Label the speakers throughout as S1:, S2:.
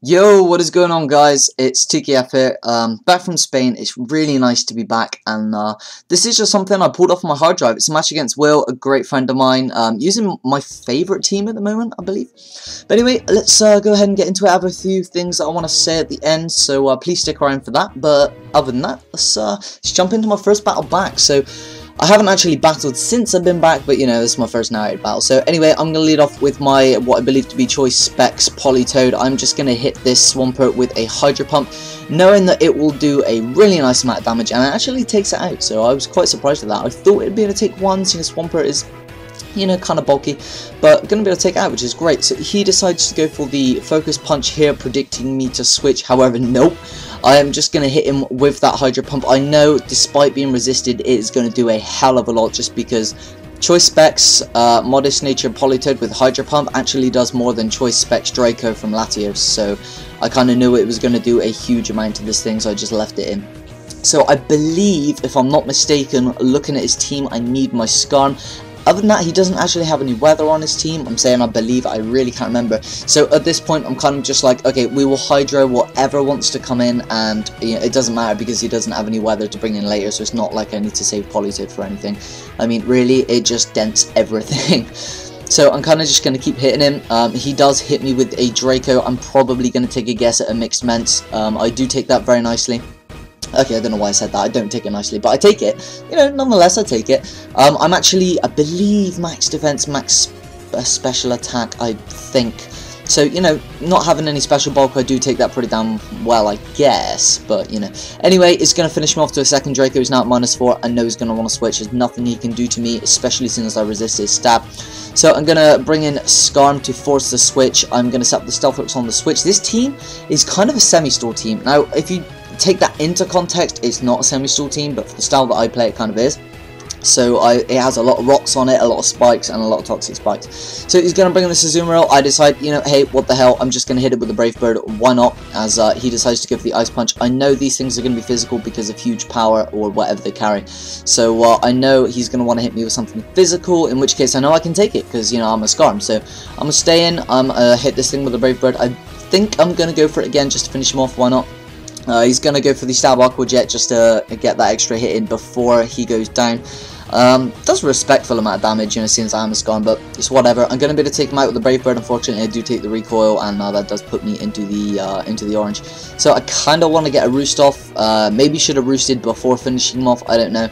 S1: Yo, what is going on, guys? It's TKF here, back from Spain. It's really nice to be back, and this is just something I pulled off my hard drive. It's a match against Will, a great friend of mine, using my favourite team at the moment, I believe. But anyway, let's go ahead and get into it. I have a few things that I want to say at the end, so please stick around for that. But other than that, let's jump into my first battle back. So I haven't actually battled since I've been back, but you know, this is my first narrated battle. So anyway, I'm going to lead off with my, what I believe to be choice specs Polytoad. I'm just going to hit this Swampert with a Hydro Pump, knowing that it will do a really nice amount of damage, and it actually takes it out. So I was quite surprised at that. I thought it'd be able to take one, since Swampert is, you know, kind of bulky, but going to be able to take it out, which is great. So he decides to go for the Focus Punch here, predicting me to switch. However, nope. I am just going to hit him with that Hydro Pump. I know, despite being resisted, it is going to do a hell of a lot, just because Choice Specs, Modest Nature Polytoad with Hydro Pump actually does more than Choice Specs Draco from Latios, so I kind of knew it was going to do a huge amount to this thing, so I just left it in. So I believe, if I'm not mistaken, looking at his team, I need my Skarm. Other than that, he doesn't actually have any weather on his team. I'm saying I believe, I really can't remember. So at this point, I'm kind of just like, okay, we will Hydro whatever wants to come in, and you know, it doesn't matter because he doesn't have any weather to bring in later, so it's not like I need to save Polytoad for anything. I mean, really, it just dents everything. So I'm kind of just going to keep hitting him. He does hit me with a Draco. I'm probably going to take a guess at a Mixed Ments. I do take that very nicely. Okay, I don't know why I said that. I don't take it nicely, but I take it. You know, nonetheless, I take it. I'm actually, I believe, max defense, max special attack, I think. So, you know, not having any special bulk, I do take that pretty damn well, I guess. But, you know. Anyway, it's going to finish me off to a second Draco. He's now at -4. I know he's going to want to switch. There's nothing he can do to me, especially since I resist his stab. So I'm going to bring in Skarm to force the switch. I'm going to set up the Stealth Hooks on the switch. This team is kind of a semi-stall team. Now, if you take that into context, it's not a semi-stall team, but for the style that I play, it kind of is. So it has a lot of rocks on it, a lot of spikes, and a lot of toxic spikes. So he's going to bring in the Azumarill. I decide, you know, hey, what the hell, I'm just going to hit it with the Brave Bird. Why not? As he decides to go for the Ice Punch. I know these things are going to be physical because of huge power or whatever they carry. So I know he's going to want to hit me with something physical, in which case I know I can take it because, you know, I'm a Skarm. So I'm going to stay in, hit this thing with the Brave Bird. I think I'm going to go for it again just to finish him off. Why not? He's going to go for the Stab Aqua Jet just to get that extra hit in before he goes down. Does a respectful amount of damage, you know, since I am a Skarm, but it's whatever. I'm going to be able to take him out with the Brave Bird. Unfortunately, I do take the recoil, and that does put me into the orange. So I kind of want to get a roost off. Maybe should have roosted before finishing him off, I don't know.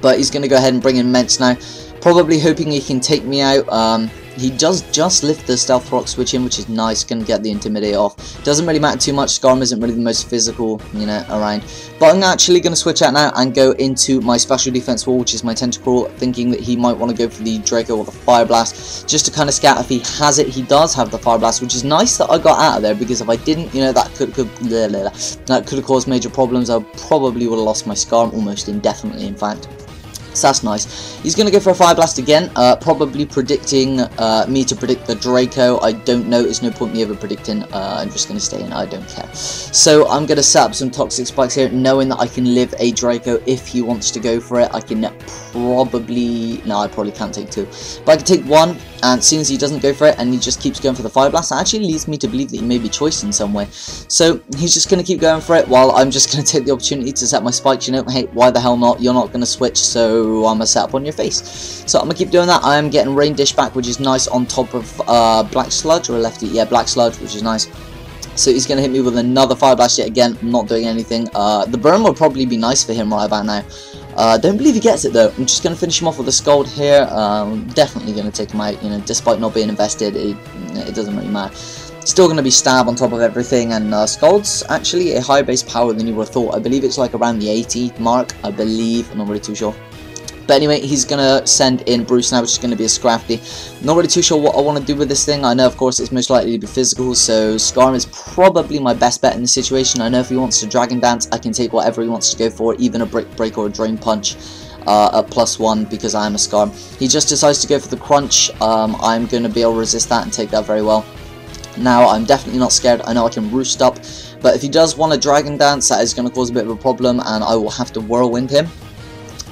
S1: But he's going to go ahead and bring in Ments now, probably hoping he can take me out. He does just lift the Stealth Rock switch in, which is nice. Can get the Intimidate off. Doesn't really matter too much. Skarm isn't really the most physical, you know, around. But I'm actually going to switch out now and go into my special defense wall, which is my Tentacruel, thinking that he might want to go for the Draco or the Fire Blast, just to kind of scout if he has it. He does have the Fire Blast, which is nice that I got out of there, because if I didn't, you know, that could have caused major problems. I probably would have lost my Skarm almost indefinitely, in fact. So that's nice. He's going to go for a Fire Blast again, probably predicting me to predict the Draco. I don't know, there's no point me ever predicting. I'm just going to stay in, I don't care. So I'm going to set up some Toxic Spikes here, knowing that I can live a Draco if he wants to go for it. I can probably, no, I probably can't take 2. But I can take 1, and seeing as he doesn't go for it, and he just keeps going for the Fire Blast, it actually leads me to believe that he may be choiced in some way. So he's just going to keep going for it, while I'm just going to take the opportunity to set my spikes. You know, hey, why the hell not? You're not going to switch, so I'm going to set up on your face. So I'm going to keep doing that. I am getting Rain Dish back, which is nice, on top of Black Sludge, or Lefty, yeah, Black Sludge, which is nice. So he's going to hit me with another Fire Blast yet again, not doing anything. The burn will probably be nice for him right about now. Don't believe he gets it though. I'm just going to finish him off with a Scald here. Definitely going to take him out, you know, despite not being invested, it doesn't really matter. Still going to be Stab on top of everything, and Scald's actually a higher base power than you would have thought. I believe it's like around the 80 mark, I believe, I'm not really too sure. But anyway, he's going to send in Bruce now, which is going to be a Scrafty. Not really too sure what I want to do with this thing. I know, of course, it's most likely to be physical, so Skarm is probably my best bet in this situation. I know if he wants to Dragon Dance, I can take whatever he wants to go for, even a Brick Break or a Drain Punch at +1, because I am a Skarm. He just decides to go for the Crunch. I'm going to be able to resist that and take that very well. Now, I'm definitely not scared. I know I can roost up, but if he does want a Dragon Dance, that is going to cause a bit of a problem, and I will have to Whirlwind him.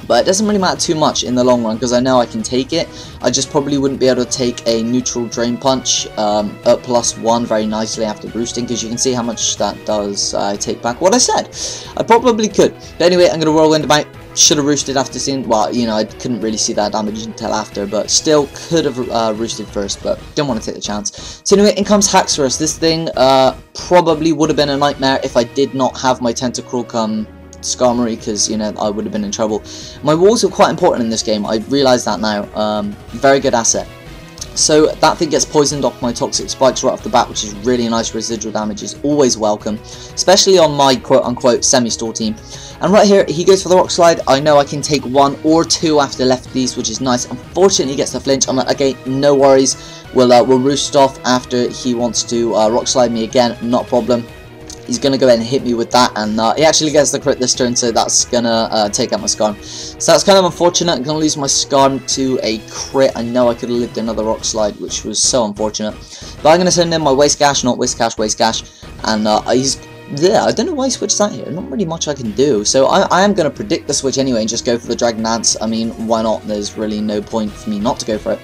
S1: But it doesn't really matter too much in the long run because I know I can take it. I just probably wouldn't be able to take a neutral drain punch at +1 very nicely after boosting, because you can see how much that does take back what I said. I probably could. But anyway, I'm going to whirlwind about. Should have roosted after seeing, well, you know, I couldn't really see that damage until after, but still could have roosted first, but didn't want to take the chance. So anyway, in comes Haxorus. This thing probably would have been a nightmare if I did not have my Tentacruel come Skarmory, because, you know, I would have been in trouble. My walls are quite important in this game, I realise that now. Very good asset. So that thing gets poisoned off my Toxic Spikes right off the bat, which is really nice. Residual damage is always welcome, especially on my quote-unquote semi-stall team. And right here, he goes for the Rock Slide. I know I can take 1 or 2 after lefties, which is nice. Unfortunately, he gets the flinch. I'm like, okay, no worries. We'll roost off after he wants to Rock Slide me again. Not a problem. He's going to go ahead and hit me with that, and he actually gets the crit this turn, so that's going to take out my Skarm. So that's kind of unfortunate. I'm going to lose my Skarm to a crit. I know I could have lived another Rock Slide, which was so unfortunate. But I'm going to send in my Waste Gash, not Waste Gash, Waste Gash, and he's... Yeah, I don't know why he switched that here. Not really much I can do. So I am going to predict the switch anyway and just go for the Dragon Dance. I mean, why not? There's really no point for me not to go for it.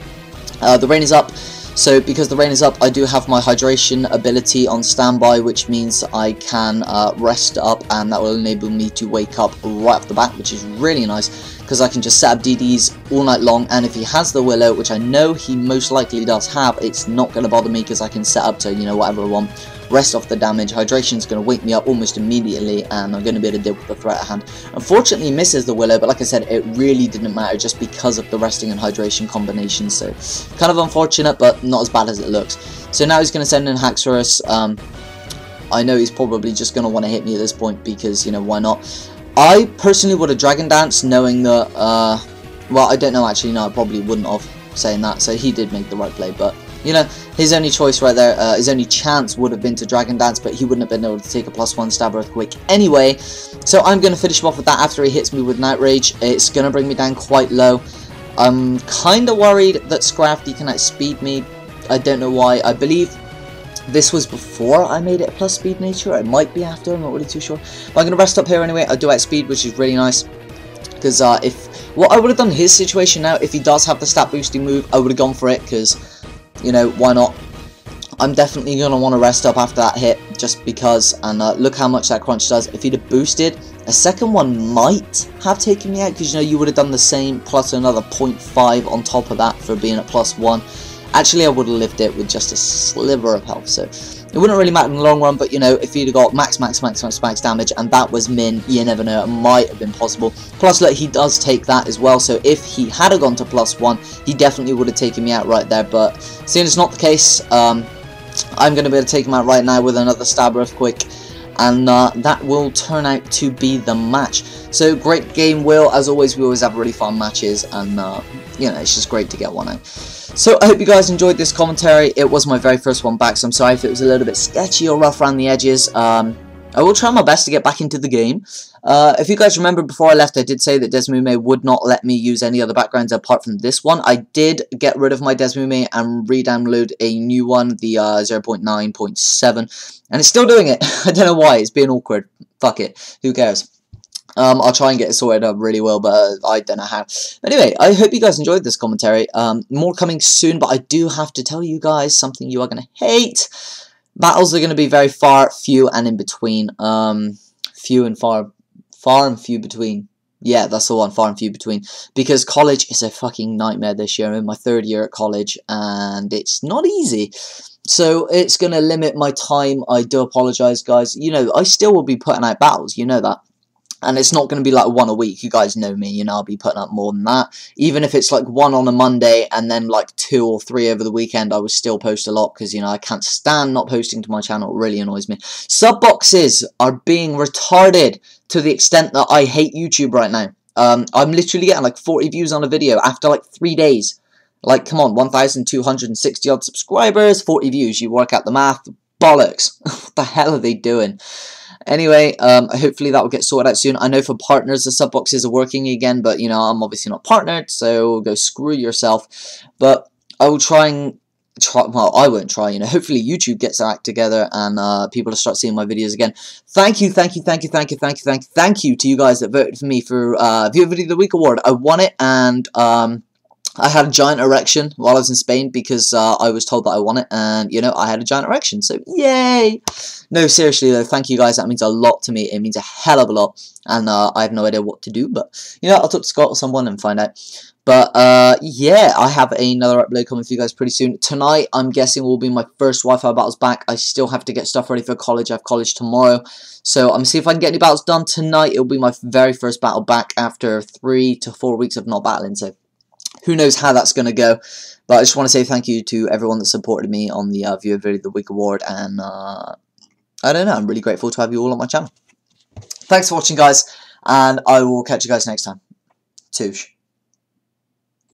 S1: The rain is up. So because the rain is up, I do have my hydration ability on standby, which means I can rest up, and that will enable me to wake up right off the bat, which is really nice, because I can just set up DDs all night long. And if he has the Willow, which I know he most likely does have, it's not going to bother me, because I can set up to, you know, whatever I want. Rest off the damage. Hydration is going to wake me up almost immediately, and I'm going to be able to deal with the threat at hand. Unfortunately, he misses the Willow, but like I said, it really didn't matter just because of the resting and hydration combination. So kind of unfortunate, but not as bad as it looks. So now he's going to send in Haxorus. I know he's probably just going to want to hit me at this point because, you know, why not? I personally would have Dragon Dance, knowing that, well, I don't know actually, no, I probably wouldn't have, saying that. So he did make the right play, but you know, his only choice right there, his only chance would have been to Dragon Dance, but he wouldn't have been able to take a +1 Stab Earthquake anyway. So I'm going to finish him off with that after he hits me with Night Rage. It's going to bring me down quite low. I'm kind of worried that Scrafty can outspeed me. I don't know why. I believe this was before I made it a plus speed nature. It might be after, I'm not really too sure. But I'm going to rest up here anyway. I do outspeed, which is really nice. Because what I would have done in his situation now, if he does have the stat boosting move, I would have gone for it, because, you know, why not? I'm definitely going to want to rest up after that hit, just because, and look how much that crunch does. If he'd have boosted, a second one might have taken me out, because, you know, you would have done the same, plus another 0.5 on top of that for being at +1. Actually, I would have lived it with just a sliver of health, so it wouldn't really matter in the long run. But, you know, if he'd have got max damage, and that was min, you never know, it might have been possible. Plus, look, he does take that as well, so if he had gone to +1, he definitely would have taken me out right there. But seeing it's not the case, I'm going to be able to take him out right now with another Stab Earthquake, and that will turn out to be the match. So, great game, Will. As always, we always have really fun matches, and, you know, it's just great to get one out. So, I hope you guys enjoyed this commentary. It was my very first one back, so I'm sorry if it was a little bit sketchy or rough around the edges. I will try my best to get back into the game. If you guys remember, before I left, I did say that Desmume would not let me use any other backgrounds apart from this one. I did get rid of my Desmume and re-download a new one, the 0.9.7, and it's still doing it. I don't know why. It's being awkward. Fuck it. Who cares? I'll try and get it sorted out really well, but I don't know how. Anyway, I hope you guys enjoyed this commentary. More coming soon, but I do have to tell you guys something you are going to hate. Battles are going to be very far, few, and in between. Few and far and few between. Yeah, that's the one, far and few between. Because college is a fucking nightmare this year. I'm in my 3rd year at college, and it's not easy. So it's going to limit my time. I do apologise, guys. You know, I still will be putting out battles. You know that. And it's not going to be like 1 a week. You guys know me, you know, I'll be putting up more than that. Even if it's like 1 on a Monday and then like 2 or 3 over the weekend, I will still post a lot because, you know, I can't stand not posting to my channel. It really annoys me. Sub boxes are being retarded to the extent that I hate YouTube right now. I'm literally getting like 40 views on a video after like 3 days. Like, come on, 1,260 odd subscribers, 40 views. You work out the math. Bollocks. What the hell are they doing? Anyway, hopefully that will get sorted out soon. I know for partners the sub boxes are working again, but, you know, I'm obviously not partnered, so go screw yourself. But I will try and try, well, I won't try, you know, hopefully YouTube gets their act together and people will start seeing my videos again. Thank you to you guys that voted for me for Viewer Video of the Week award. I won it, and I had a giant erection while I was in Spain because I was told that I won it, and, you know, I had a giant erection, so yay! No, seriously, though, thank you guys, that means a lot to me. It means a hell of a lot, and I have no idea what to do, but, you know, I'll talk to Scott or someone and find out. But, yeah, I have another upload coming for you guys pretty soon. Tonight, I'm guessing, will be my first Wi-Fi battles back. I still have to get stuff ready for college. I have college tomorrow. So, I'm going to see if I can get any battles done tonight. It'll be my very first battle back after 3 to 4 weeks of not battling, so who knows how that's going to go. But I just want to say thank you to everyone that supported me on the Viewer Video of the Week award, and I don't know, I'm really grateful to have you all on my channel. Thanks for watching, guys, and I will catch you guys next time. Toosh.